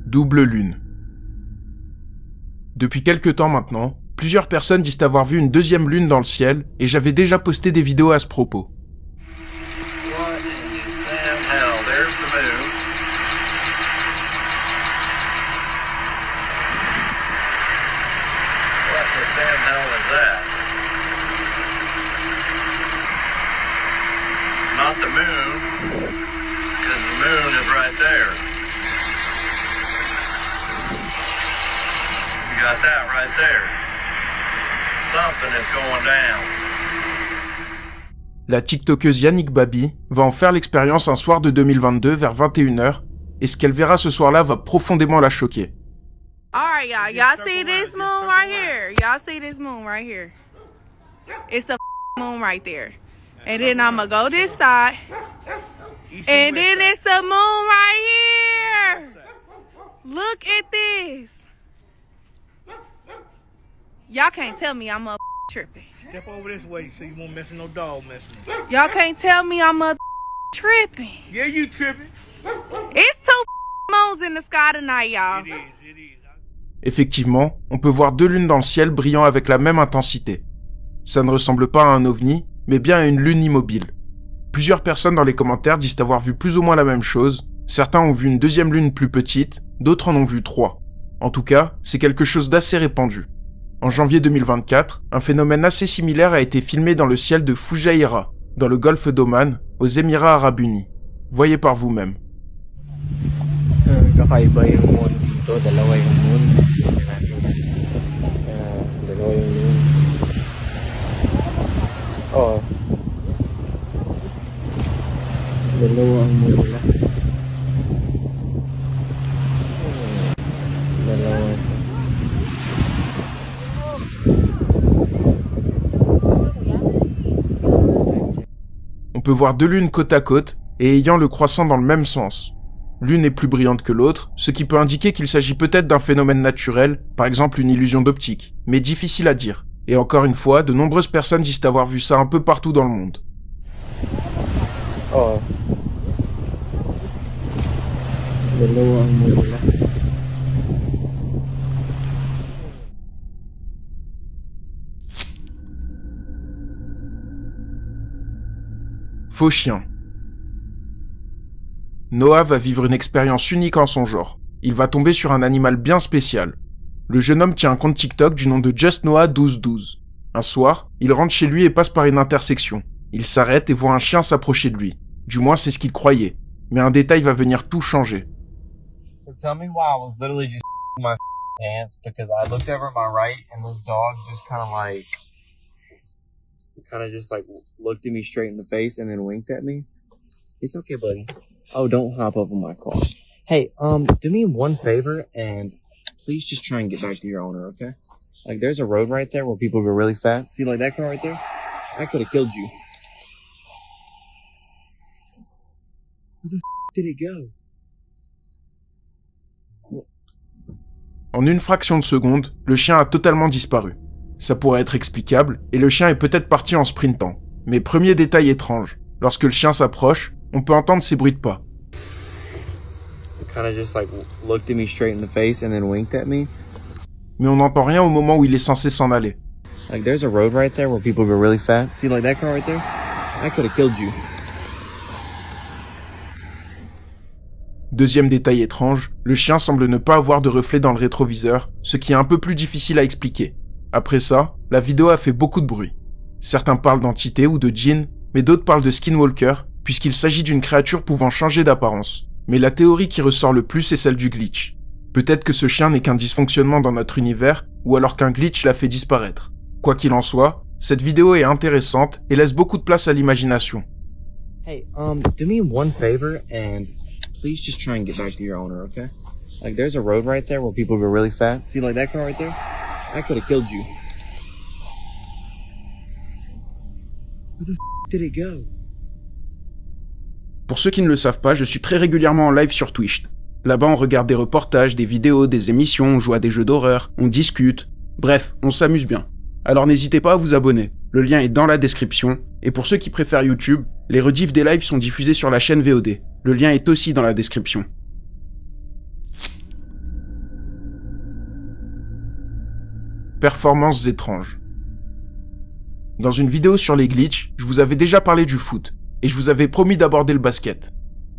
Double lune. Depuis quelques temps maintenant, plusieurs personnes disent avoir vu une deuxième lune dans le ciel et j'avais déjà posté des vidéos à ce propos. Not the moon, because the moon is right there. You got that right there. Something is going down. La TikTokeuse Yannick Babi va en faire l'expérience un soir de 2022 vers 21h et ce qu'elle verra ce soir-là va profondément la choquer. Alright y'all, y'all see this moon right here? Y'all see this moon right here? It's the moon right there. And then I'ma go this side. And then it's the moon right here. Look at this. Y'all can't tell me I'm tripping. Step over this way so you won't mess no dog messing. Y'all can't tell me I'm tripping. Yeah, you tripping. It's two moons in the sky tonight, y'all. It is. Effectivement, on peut voir deux lunes dans le ciel brillant avec la même intensité. Ça ne ressemble pas à un ovni, mais bien à une lune immobile. Plusieurs personnes dans les commentaires disent avoir vu plus ou moins la même chose, certains ont vu une deuxième lune plus petite, d'autres en ont vu 3. En tout cas, c'est quelque chose d'assez répandu. En janvier 2024, un phénomène assez similaire a été filmé dans le ciel de Fujairah, dans le golfe d'Oman, aux Émirats Arabes Unis. Voyez par vous-même. Kakaiba yung moon dito, dalawa yung moon. Dalawa yung moon. Oh. Dalawa ang moon nila. Dalawa. On peut voir deux lunes côte à côte et ayant le croissant dans le même sens. L'une est plus brillante que l'autre, ce qui peut indiquer qu'il s'agit peut-être d'un phénomène naturel, par exemple une illusion d'optique, mais difficile à dire. Et encore une fois, de nombreuses personnes disent avoir vu ça un peu partout dans le monde. Oh. Dalawa ang moon nila. Faux chien. Noah va vivre une expérience unique en son genre. Il va tomber sur un animal bien spécial. Le jeune homme tient un compte TikTok du nom de JustNoah1212. Un soir, il rentre chez lui et passe par une intersection. Il s'arrête et voit un chien s'approcher de lui. Du moins, c'est ce qu'il croyait. Mais un détail va venir tout changer. Tell me why I was literally just my pants because I looked over at my right and this dog just kind of just looked at me straight in the face and then winked at me. It's okay, buddy. Oh, don't hop up on my car. Hey, do me one favor and please just try and get back to your owner, okay? Like, there's a road right there where people go really fast. See, like that car right there? I could have killed you. Where the did it go? En une fraction de seconde, le chien a totalement disparu. Ça pourrait être explicable, et le chien est peut-être parti en sprintant. Mais premier détail étrange, lorsque le chien s'approche, on peut entendre ces bruits de pas. Mais on n'entend rien au moment où il est censé s'en aller. Like there's a road right there where people go really fast. See like that car right there? I could have killed you. Deuxième détail étrange, le chien semble ne pas avoir de reflet dans le rétroviseur, ce qui est un peu plus difficile à expliquer. Après ça, la vidéo a fait beaucoup de bruit. Certains parlent d'entité ou de djinn, mais d'autres parlent de skinwalker, puisqu'il s'agit d'une créature pouvant changer d'apparence. Mais la théorie qui ressort le plus est celle du glitch. Peut-être que ce chien n'est qu'un dysfonctionnement dans notre univers, ou alors qu'un glitch l'a fait disparaître. Quoi qu'il en soit, cette vidéo est intéressante et laisse beaucoup de place à l'imagination. Hey, do me one favor and please just try and get back to your owner, okay? Like there's a road right there where people go really fast. See like that car right there? I could have killed you. Where the did it go? Pour ceux qui ne le savent pas, je suis très régulièrement en live sur Twitch. Là-bas, on regarde des reportages, des vidéos, des émissions, on joue à des jeux d'horreur, on discute. Bref, on s'amuse bien. Alors n'hésitez pas à vous abonner. Le lien est dans la description. Et pour ceux qui préfèrent YouTube, les rediffs des lives sont diffusés sur la chaîne VOD. Le lien est aussi dans la description. performances étranges. Dans une vidéo sur les glitches, je vous avais déjà parlé du foot, et je vous avais promis d'aborder le basket.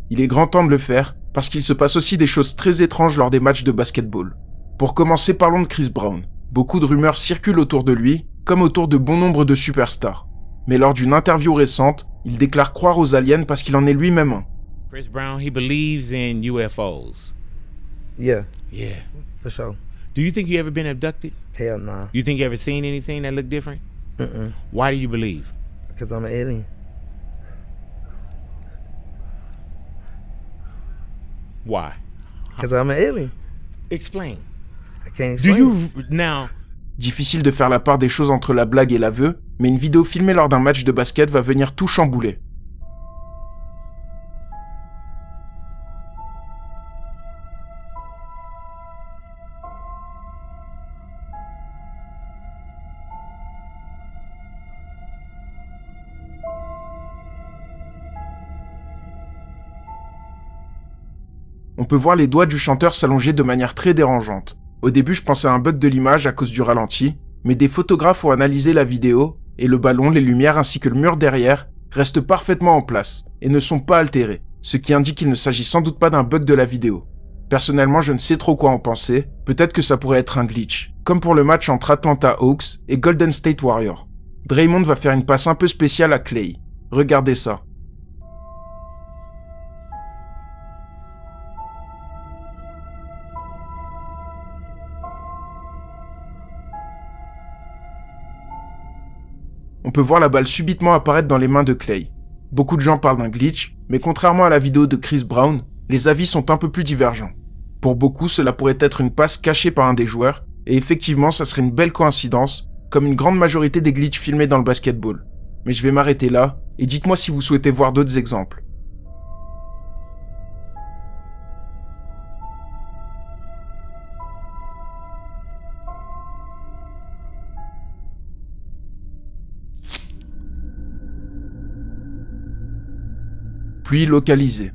Il est grand temps de le faire, parce qu'il se passe aussi des choses très étranges lors des matchs de basketball. Pour commencer, parlons de Chris Brown. Beaucoup de rumeurs circulent autour de lui, comme autour de bon nombre de superstars. Mais lors d'une interview récente, il déclare croire aux aliens parce qu'il en est lui-même un. Chris Brown, he believes in UFOs. Yeah, Yeah. for sure. Do you think you ever been abducted? Hell nah. You think you ever seen anything that looked different? Why do you believe? Because I'm an alien. Why? Because I'm an alien. Explain. I can't Do explain. you now? Difficile de faire la part des choses entre la blague et l'aveu, mais une vidéo filmée lors d'un match de basket va venir tout chambouler. On peut voir les doigts du chanteur s'allonger de manière très dérangeante. Au début, je pensais à un bug de l'image à cause du ralenti, mais des photographes ont analysé la vidéo, et le ballon, les lumières ainsi que le mur derrière restent parfaitement en place, et ne sont pas altérés, ce qui indique qu'il ne s'agit sans doute pas d'un bug de la vidéo. Personnellement, je ne sais trop quoi en penser, peut-être que ça pourrait être un glitch, comme pour le match entre Atlanta Hawks et Golden State Warriors. Draymond va faire une passe un peu spéciale à Clay. Regardez ça. On peut voir la balle subitement apparaître dans les mains de Clay. Beaucoup de gens parlent d'un glitch, mais contrairement à la vidéo de Chris Brown, les avis sont un peu plus divergents. Pour beaucoup, cela pourrait être une passe cachée par un des joueurs, et effectivement, ça serait une belle coïncidence, comme une grande majorité des glitches filmés dans le basketball. Mais je vais m'arrêter là, et dites-moi si vous souhaitez voir d'autres exemples. Pluie localisée.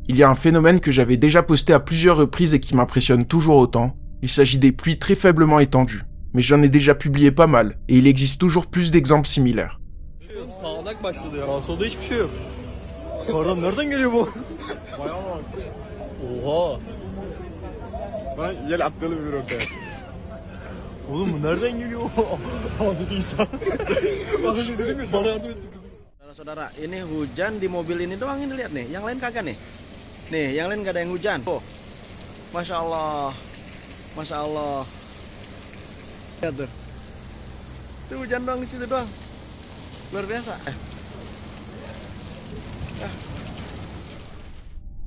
Il y a un phénomène que j'avais déjà posté à plusieurs reprises et qui m'impressionne toujours autant. Il s'agit des pluies très faiblement étendues. Mais j'en ai déjà publié pas mal, et il existe toujours plus d'exemples similaires. Sağanak başladı ya. Solda hiçbir şey yok. Yukarıdan nereden geliyor bu? Oha. Ben yel atlalı bir roket. Oğlum bu nereden geliyor? Ağzı değilse. Ağzı dedim ya. Bana yardım etti. Saudara, ini hujan di mobil ini doang ini lihat nih. Yang lain kagak nih. Nih, yang lain gak ada yang hujan. Oh. Masya Allah. Masya Allah. Lihat tuh. Itu hujan doang di situ doang. Luar biasa.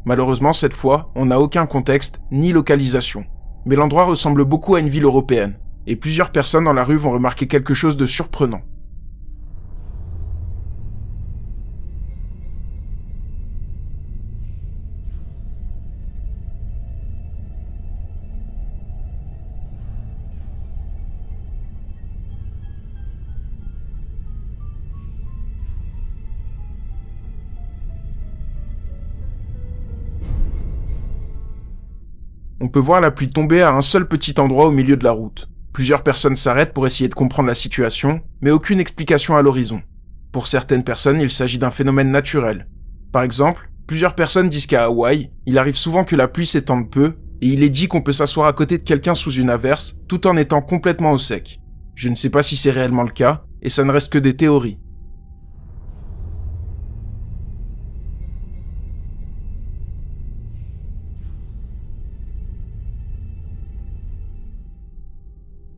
Malheureusement, cette fois, on n'a aucun contexte ni localisation. Mais l'endroit ressemble beaucoup à une ville européenne, et plusieurs personnes dans la rue vont remarquer quelque chose de surprenant. On peut voir la pluie tomber à un seul petit endroit au milieu de la route. Plusieurs personnes s'arrêtent pour essayer de comprendre la situation, mais aucune explication à l'horizon. Pour certaines personnes, il s'agit d'un phénomène naturel. Par exemple, plusieurs personnes disent qu'à Hawaï, il arrive souvent que la pluie s'étende peu, et il est dit qu'on peut s'asseoir à côté de quelqu'un sous une averse, tout en étant complètement au sec. Je ne sais pas si c'est réellement le cas, et ça ne reste que des théories.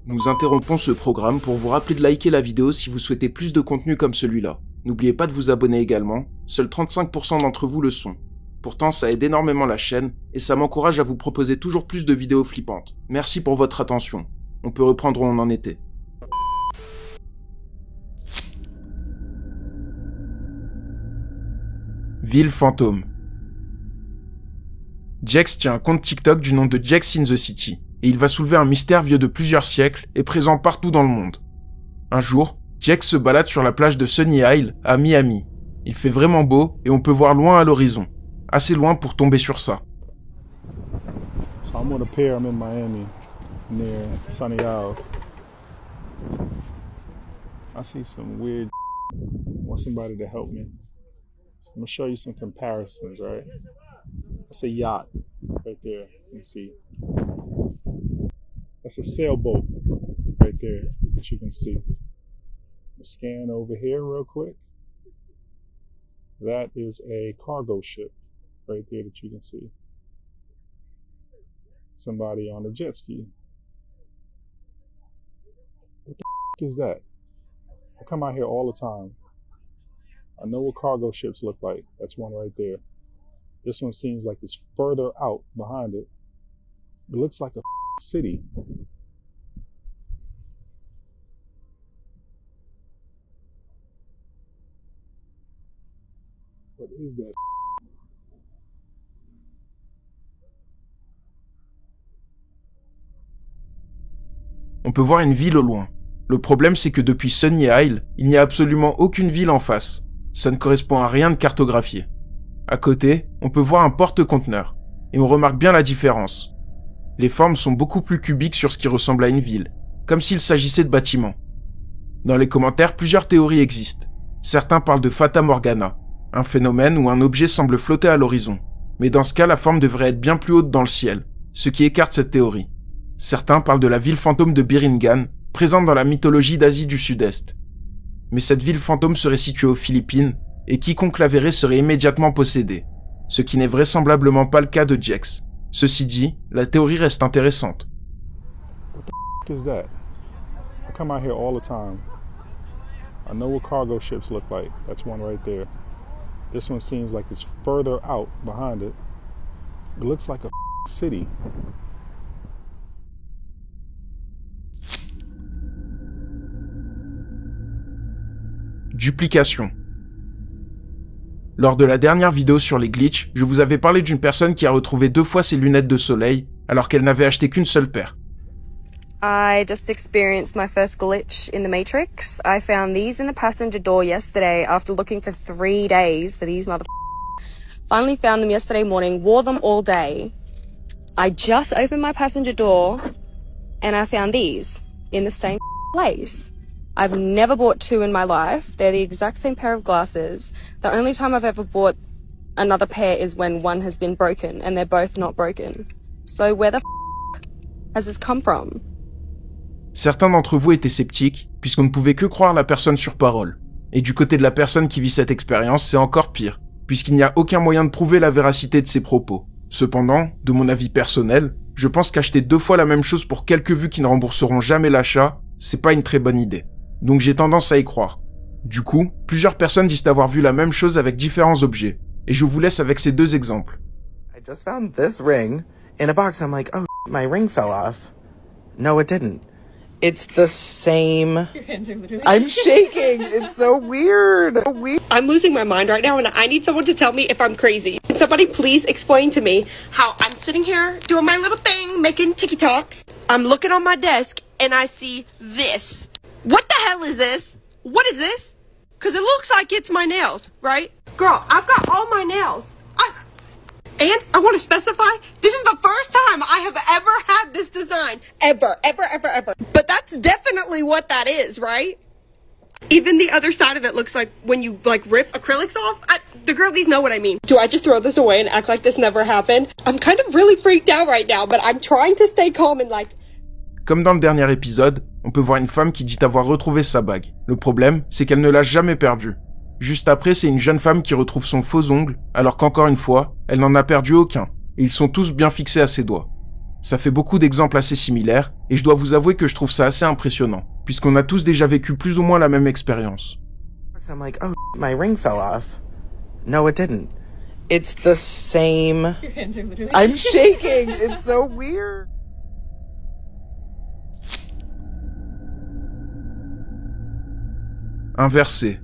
Nous interrompons ce programme pour vous rappeler de liker la vidéo si vous souhaitez plus de contenu comme celui-là. N'oubliez pas de vous abonner également, seuls 35% d'entre vous le sont. Pourtant, ça aide énormément la chaîne, et ça m'encourage à vous proposer toujours plus de vidéos flippantes. Merci pour votre attention. On peut reprendre où on en était. Ville fantôme. Jex tient un compte TikTok du nom de Jex in the City, et il va soulever un mystère vieux de plusieurs siècles et présent partout dans le monde. Un jour, Jex se balade sur la plage de Sunny Isle, à Miami. Il fait vraiment beau et on peut voir loin à l'horizon. Assez loin pour tomber sur ça. So I'm with a pair, I'm in Miami. near Sunny Isles. I see some weird. I want somebody to help me. I'm gonna show you some comparisons, right? That's a yacht right there. You can see. That's a sailboat right there that you can see. Scan over here real quick. That is a cargo ship right there that you can see. Somebody on a jet ski. What the f is that? I come out here all the time. I know what cargo ships look like. That's one right there. This one seems like it's further out behind it. It looks like a city. What is that? On peut voir une ville au loin. Le problème, c'est que depuis Sunny Isle, il n'y a absolument aucune ville en face. Ça ne correspond à rien de cartographié. À côté, on peut voir un porte-conteneur. Et on remarque bien la différence. Les formes sont beaucoup plus cubiques sur ce qui ressemble à une ville, comme s'il s'agissait de bâtiments. Dans les commentaires, plusieurs théories existent. Certains parlent de Fata Morgana, un phénomène où un objet semble flotter à l'horizon. Mais dans ce cas, la forme devrait être bien plus haute dans le ciel, ce qui écarte cette théorie. Certains parlent de la ville fantôme de Biringan, présente dans la mythologie d'Asie du Sud-Est. Mais cette ville fantôme serait située aux Philippines, et quiconque la verrait serait immédiatement possédé, ce qui n'est vraisemblablement pas le cas de Jex. Ceci dit, la théorie reste intéressante. What the f is that? I come out here all the time. I know what cargo ships look like. That's one right there. This one seems like it's further out behind it. It looks like a city. Duplication. Lors de la dernière vidéo sur les glitches, je vous avais parlé d'une personne qui a retrouvé 2 fois ses lunettes de soleil, alors qu'elle n'avait acheté qu'une seule paire. I just experienced my first glitch in the Matrix. I found these in the passenger door yesterday after looking for 3 days for these Finally found them yesterday morning, wore them all day. I just opened my passenger door and I found these in the same place. I've never bought 2 in my life. They're the exact same pair of glasses. The only time I've ever bought another pair is when one has been broken, and they're both not broken. So where the has this come from? Certains d'entre vous étaient sceptiques, puisqu'on ne pouvait que croire la personne sur parole. Et du côté de la personne qui vit cette expérience, c'est encore pire, puisqu'il n'y a aucun moyen de prouver la véracité de ses propos. Cependant, de mon avis personnel, je pense qu'acheter 2 fois la même chose pour quelques vues qui ne rembourseront jamais l'achat, c'est pas une très bonne idée. Donc j'ai tendance à y croire. Du coup, plusieurs personnes disent avoir vu la même chose avec différents objets. Et je vous laisse avec ces 2 exemples. I just found this ring in a box. I'm like, oh, my ring fell off. No, it didn't. It's the same. Your hands are literally... I'm shaking. It's so weird. I'm losing my mind right now, and I need someone to tell me if I'm crazy. Can somebody please explain to me how I'm sitting here doing my little thing, making TikToks. I'm looking on my desk, and I see this. What the hell is this? What is this? Because it looks like it's my nails, right? Girl, I've got all my nails. And I want to specify, this is the first time I have ever had this design. Ever. But that's definitely what that is, right? Even the other side of it looks like when you, rip acrylics off. The girlies know what I mean. Do I just throw this away and act like this never happened? I'm kind of really freaked out right now, but I'm trying to stay calm and Comme dans le dernier épisode, on peut voir une femme qui dit avoir retrouvé sa bague. Le problème, c'est qu'elle ne l'a jamais perdue. Juste après, c'est une jeune femme qui retrouve son faux ongle, alors qu'encore une fois, elle n'en a perdu aucun, et ils sont tous bien fixés à ses doigts. Ça fait beaucoup d'exemples assez similaires, et je dois vous avouer que je trouve ça assez impressionnant, puisqu'on a tous déjà vécu plus ou moins la même expérience. I'm like, oh, my ring fell off. No, it didn't. It's the same. Your hands are literally... I'm shaking. It's so weird. Inversé.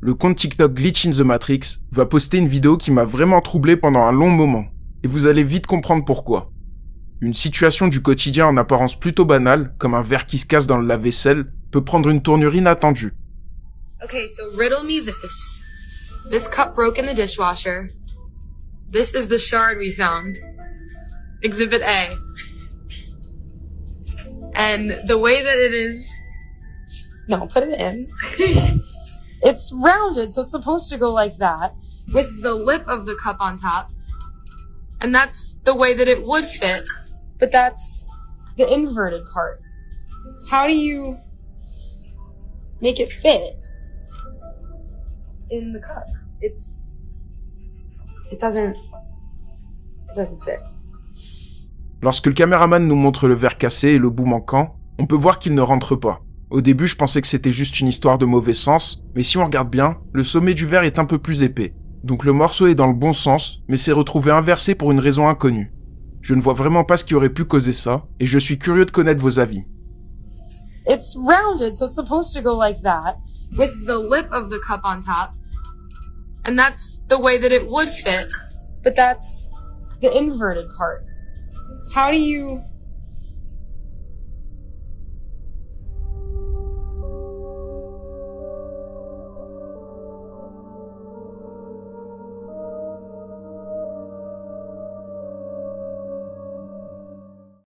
Le compte TikTok Glitch in the Matrix va poster une vidéo qui m'a vraiment troublé pendant un long moment, et vous allez vite comprendre pourquoi. Une situation du quotidien en apparence plutôt banale, comme un verre qui se casse dans le lave-vaisselle, peut prendre une tournure inattendue. Okay, so riddle me this. This cup broke in the dishwasher. This is the shard we found. Exhibit A. And the way that it is, no, put it in. It's rounded, so it's supposed to go like that, with the lip of the cup on top. And that's the way that it would fit, but that's the inverted part. How do you make it fit in the cup? It doesn't fit. Lorsque le caméraman nous montre le verre cassé et le bout manquant, on peut voir qu'il ne rentre pas. Au début, je pensais que c'était juste une histoire de mauvais sens, mais si on regarde bien, le sommet du verre est un peu plus épais. Donc le morceau est dans le bon sens, mais s'est retrouvé inversé pour une raison inconnue. Je ne vois vraiment pas ce qui aurait pu causer ça, et je suis curieux de connaître vos avis. It's rounded, so it's supposed to go like that, with the lip of the cup on top. And that's the way that it would fit, but that's the inverted part. How do you